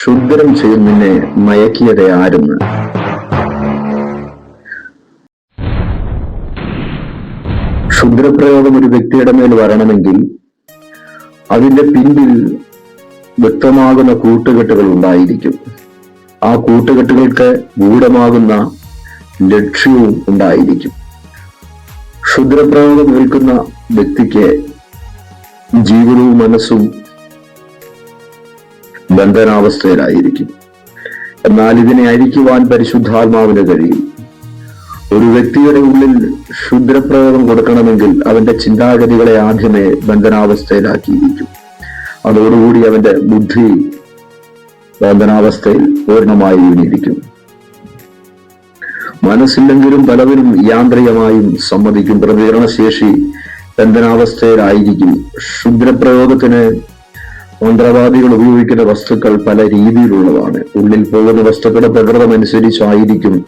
ക്ഷുദ്രം ചെയ്ത് നിന്നെ മയക്കിയത് ആരെന്ന്? ക്ഷുദ്രപ്രയോഗം ഒരു വ്യക്തിയുടെ മേൽ വരണമെങ്കിൽ അതിന്റെ പിന്നിൽ വ്യക്തമാകുന്ന കൂട്ടുകെട്ടുകൾ ഉണ്ടായിരിക്കും. ആ കൂട്ടുകെട്ടുകൾക്ക് ഗൂഢമാകുന്ന ലക്ഷ്യവും ഉണ്ടായിരിക്കും. ക്ഷുദ്രപ്രയോഗം ഏൽക്കുന്ന വ്യക്തിക്ക് ജീവിതവും മനസ്സും ബന്ധനാവസ്ഥയിലായിരിക്കും. എന്നാൽ ഇതിനെ അഴിക്കുവാൻ പരിശുദ്ധാത്മാവിന് കഴിയും. ഒരു വ്യക്തിയുടെ ഉള്ളിൽ ക്ഷുദ്രപ്രയോഗം കൊടുക്കണമെങ്കിൽ അവന്റെ ചിന്താഗതികളെ ആദ്യമേ ബന്ധനാവസ്ഥയിലാക്കിയിരിക്കും. അതോടുകൂടി അവന്റെ ബുദ്ധി ബന്ധനാവസ്ഥയിൽ പൂർണ്ണമായി വീണിരിക്കും. മനസ്സില്ലെങ്കിലും പലതിനും യാന്ത്രികമായും സമ്മതിക്കും. പ്രതികരണശേഷി ബന്ധനാവസ്ഥയിലായിരിക്കും. ക്ഷുദ്രപ്രയോഗത്തിന് മന്ത്രവാദികൾ ഉപയോഗിക്കുന്ന വസ്തുക്കൾ പല രീതിയിലുള്ളതാണ്. ഉള്ളിൽ പോകുന്ന വസ്തുക്കളുടെ പ്രകൃതമനുസരിച്ചായിരിക്കും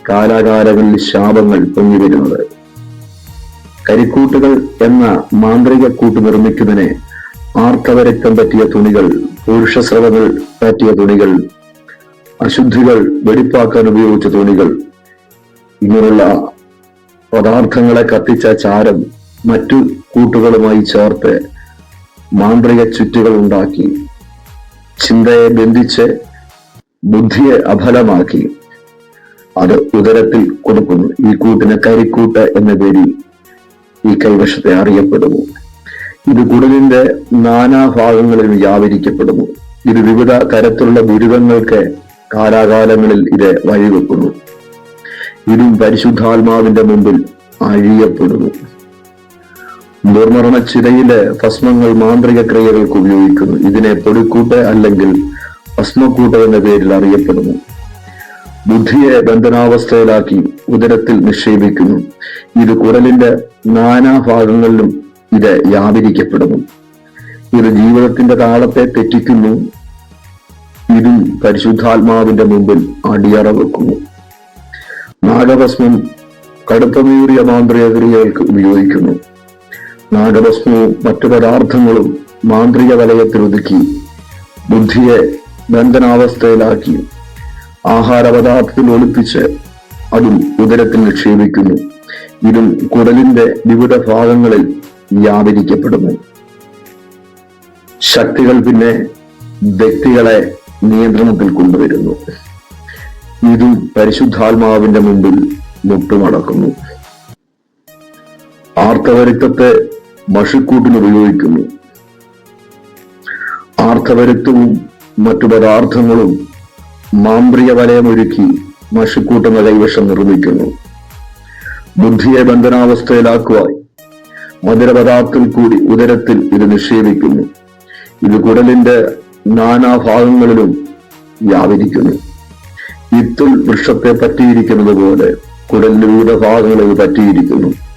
കാലാകാലങ്ങളിൽ ശാപങ്ങൾ പൊങ്ങി വരുന്നത്. കരിക്കൂട്ടുകൾ എന്ന മാന്ത്രിക കൂട്ട് നിർമ്മിക്കുന്നതിന് ആർത്തവരക്തം പറ്റിയ തുണികൾ, പുരുഷസ്രവങ്ങൾ പറ്റിയ തുണികൾ, അശുദ്ധികൾ വെടിപ്പാക്കാൻ ഉപയോഗിച്ച തുണികൾ, ഇങ്ങനെയുള്ള പദാർത്ഥങ്ങളെ കത്തിച്ച ചാരം മറ്റു കൂട്ടുകളുമായി ചേർത്ത് മാന്ത്രിക ചുറ്റുകൾ ഉണ്ടാക്കി ചിന്തയെ ബന്ധിച്ച് ബുദ്ധിയെ അഫലമാക്കി അത് ഉദരത്തിൽ കൊടുക്കുന്നു. ഈ കൂട്ടിന് കരിക്കൂട്ട് എന്ന പേരിൽ ഈ കൈവശത്തെ അറിയപ്പെടുന്നു. ഇത് കുടലിന്റെ നാനാഭാഗങ്ങളിലും വ്യാപരിക്കപ്പെടുന്നു. ഇത് വിവിധ തരത്തിലുള്ള ദുരിതങ്ങൾക്ക് കാലാകാലങ്ങളിൽ ഇത് വഴിവെക്കുന്നു. ഇതും പരിശുദ്ധാത്മാവിന്റെ മുമ്പിൽ അഴിയപ്പെടുന്നു. ദുർമരണച്ചിതയിലെ ഭസ്മങ്ങൾ മാന്ത്രിക ക്രിയകൾക്ക് ഉപയോഗിക്കുന്നു. ഇതിനെ പൊടിക്കൂട്ട് അല്ലെങ്കിൽ ഭസ്മക്കൂട്ട് എന്ന പേരിൽ അറിയപ്പെടുന്നു. ബുദ്ധിയെ ബന്ധനാവസ്ഥയിലാക്കി ഉദരത്തിൽ നിക്ഷേപിക്കുന്നു. ഇത് കുടലിന്റെ നാനാഭാഗങ്ങളിലും ഇത് വ്യാപരിക്കപ്പെടുന്നു. ഇത് ജീവിതത്തിന്റെ താളത്തെ തെറ്റിക്കുന്നു. ഇതും പരിശുദ്ധാത്മാവിന്റെ മുമ്പിൽ അടിയറ വെക്കുന്നു. നാഗഭസ്മം കടുപ്പമേറിയ മാന്ത്രിക ക്രിയകൾക്ക് ഉപയോഗിക്കുന്നു. നാഗഭസ്മവും മറ്റു പദാർത്ഥങ്ങളും മാന്ത്രിക വലയത്തിൽ ഒതുക്കി ബുദ്ധിയെ ബന്ധനാവസ്ഥയിലാക്കി ആഹാരപദാർത്ഥത്തിൽ ഒളിപ്പിച്ച് അതും ഉദരത്തിൽ നിക്ഷേപിക്കുന്നു. ഇതും കുടലിന്റെ വിവിധ ഭാഗങ്ങളിൽ വ്യാപരിക്കപ്പെടുന്നു. ശക്തികൾ പിന്നെ വ്യക്തികളെ നിയന്ത്രണത്തിൽ കൊണ്ടുവരുന്നു. ഇതും പരിശുദ്ധാത്മാവിന്റെ മുമ്പിൽ മുട്ടുമടക്കുന്നു. ആർത്തവരക്തത്തെ മഷിക്കൂട്ടിന് ഉപയോഗിക്കുന്നു. ആർത്തവരക്തവും മറ്റു പദാർത്ഥങ്ങളും മാന്ത്രിക വലയമൊരുക്കി മഷിക്കൂട്ടെന്ന കൈവശം നിർമ്മിക്കുന്നു. ബുദ്ധിയെ ബന്ധനാവസ്ഥയിലാക്കുവാൻ മധുരപദാർത്ഥത്തിൽ കൂടി ഉദരത്തിൽ ഇത് നിക്ഷേപിക്കുന്നു. ഇത് കുടലിന്റെ നാനാഭാഗങ്ങളിലും വ്യാപരിക്കുന്നു. ഇത്തുൽ വൃക്ഷത്തെ പറ്റിയിരിക്കുന്നത് പോലെ കുടലിന്റെ വിവിധ ഭാഗങ്ങളിൽ പറ്റിയിരിക്കുന്നു.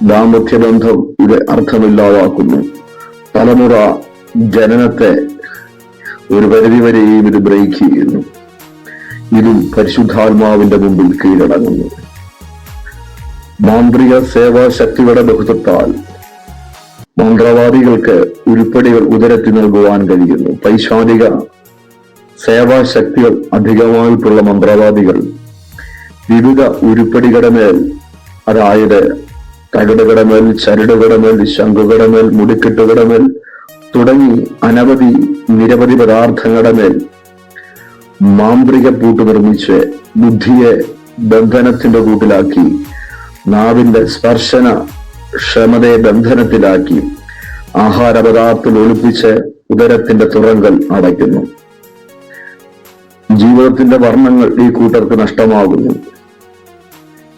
ദാമ്പത്യബന്ധം ഇത് അർത്ഥമില്ലാതാക്കുന്നു. തലമുറ ജനനത്തെ ഒരു പരിധിവരെയും ഇത് ബ്രേക്ക് ചെയ്യുന്നു. ഇതും പരിശുദ്ധാത്മാവിന്റെ മുമ്പിൽ കീഴടങ്ങുന്നു. മാന്ത്രിക സേവാശക്തിയുടെ ബഹുത്വത്താൽ മന്ത്രവാദികൾക്ക് ഉരുപ്പടികൾ ഉദരത്തിൽ നൽകുവാൻ കഴിയുന്നു. പൈശാചിക സേവാശക്തികൾ അധികമായിട്ടുള്ള മന്ത്രവാദികൾ വിവിധ ഉരുപ്പടികളുടെ മേൽ, അതായത് തകിടുകളുടെ മേൽ, ചരടുകളുടെ മേൽ, ശംഖുകളുടെ മേൽ, മുടിക്കെട്ടുകളുടെ മേൽ തുടങ്ങി നിരവധി പദാർത്ഥങ്ങളുടെ മേൽ മാന്ത്രിക പൂട്ട് നിർമ്മിച്ച് ബുദ്ധിയെ ബന്ധനത്തിന്റെ കൂട്ടിലാക്കി നാവിന്റെ സ്പർശന ക്ഷമതയെ ബന്ധനത്തിലാക്കി ആഹാരപദാർത്ഥത്തിൽ ഒളിപ്പിച്ച് ഉദരത്തിന്റെ തുറങ്കൽ അടയ്ക്കുന്നു. ജീവിതത്തിന്റെ വർണ്ണങ്ങൾ ഈ കൂട്ടർക്ക് നഷ്ടമാകുന്നു.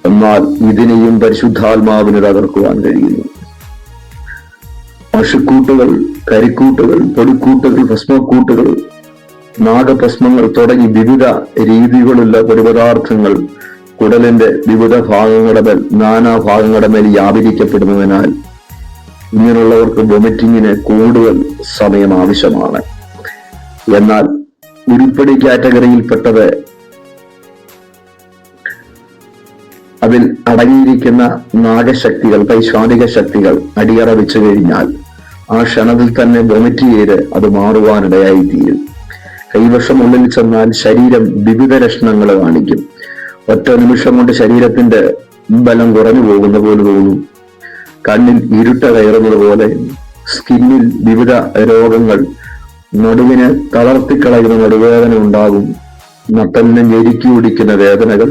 എന്നാൽ ഇതിനെയും പരിശുദ്ധാത്മാവിന് തകർക്കുവാൻ കഴിയുന്നു. മഷിക്കൂട്ടുകൾ, കരിക്കൂട്ടുകൾ, പൊടിക്കൂട്ടുകൾ, ഭസ്മക്കൂട്ടുകൾ, നാഗഭസ്മങ്ങൾ തുടങ്ങി വിവിധ രീതികളുള്ള പൊടിപദാർത്ഥങ്ങൾ കുടലിന്റെ വിവിധ ഭാഗങ്ങളുടെ മേൽ, നാനാഭാഗങ്ങളുടെ മേൽ വ്യാപരിക്കപ്പെടുന്നതിനാൽ ഇങ്ങനെയുള്ളവർക്ക് വൊമിറ്റിങ്ങിന് കൂടുതൽ സമയം ആവശ്യമാണ്. എന്നാൽ ഉരുപ്പടി കാറ്റഗറിയിൽപ്പെട്ടത് അതിൽ അടങ്ങിയിരിക്കുന്ന നാഗശക്തികൾ, പൈശാചിക ശക്തികൾ അടിയറ വെച്ചു കഴിഞ്ഞാൽ ആ ക്ഷണത്തിൽ തന്നെ വൊമിറ്റ് ചെയ്ത് അത് മാറുവാനിടയായിത്തീരും. കൈവശം ഉള്ളിൽ ചെന്നാൽ ശരീരം വിവിധ ലക്ഷണങ്ങൾ കാണിക്കും. ഒറ്റ നിമിഷം കൊണ്ട് ശരീരത്തിന്റെ ബലം കുറഞ്ഞു പോകുന്ന പോലെ തോന്നും. കണ്ണിൽ ഇരുട്ട കയറുന്നത് പോലെ, സ്കിന്നിൽ വിവിധ രോഗങ്ങൾ, നടുവിന് തളർത്തിക്കളയുന്ന നടുവേദന ഉണ്ടാകും, നട്ടലിനെ ഞെരുക്കി ഒടിക്കുന്ന വേദനകൾ,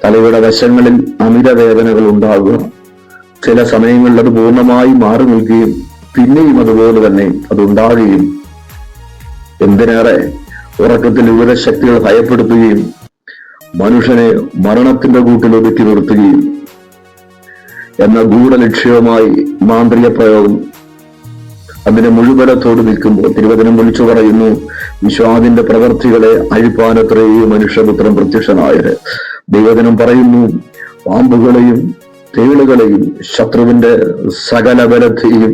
തലയുടെ വശങ്ങളിൽ അമിത വേദനകൾ ഉണ്ടാകുക. ചില സമയങ്ങളിൽ അത് പൂർണ്ണമായി മാറി നിൽക്കുകയും പിന്നെയും അതുപോലെ തന്നെ അതുണ്ടാകുകയും, എന്തിനേറെ ഉറക്കത്തിൽ വിവിധ ശക്തികൾ ഭയപ്പെടുത്തുകയും മനുഷ്യനെ മരണത്തിന്റെ കൂട്ടിൽ ഒതുക്കി നിർത്തുകയും എന്ന ഗൂഢലക്ഷ്യവുമായി മാന്ത്രിക പ്രയോഗം അതിന്റെ മുഴുവനത്തോട് നിൽക്കുമ്പോൾ തിരുവചനം വിളിച്ചു പറയുന്നു, വിശ്വാദിന്റെ പ്രവർത്തികളെ അഴിപ്പാനത്രേ മനുഷ്യപുത്രൻ പ്രത്യക്ഷനായത്. ദൈവജനം പറയുന്നു, പാമ്പുകളെയും തേളുകളെയും ശത്രുവിന്റെ സകല ബലത്തെയും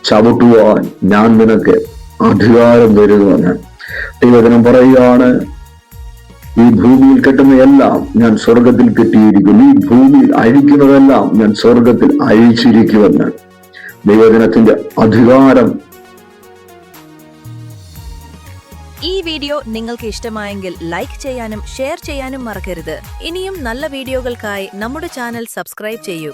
ചവിട്ടുവാൻ ഞാൻ നിനക്ക് അധികാരം തരുന്നവന്. ദൈവജനം പറയുകയാണ്, ഈ ഭൂമിയിൽ കെട്ടുന്നതെല്ലാം ഞാൻ സ്വർഗത്തിൽ കെട്ടിയിരിക്കുന്നു, ഈ ഭൂമിയിൽ അഴിക്കുന്നതെല്ലാം ഞാൻ സ്വർഗത്തിൽ അഴിച്ചിരിക്കുമെന്ന്. ദൈവജനത്തിന്റെ അധികാരം. ഈ വീഡിയോ നിങ്ങൾക്ക് ഇഷ്ടമായെങ്കിൽ ലൈക്ക് ചെയ്യാനും ഷെയർ ചെയ്യാനും മറക്കരുത്. ഇനിയും നല്ല വീഡിയോകൾക്കായി നമ്മുടെ ചാനൽ സബ്സ്ക്രൈബ് ചെയ്യൂ.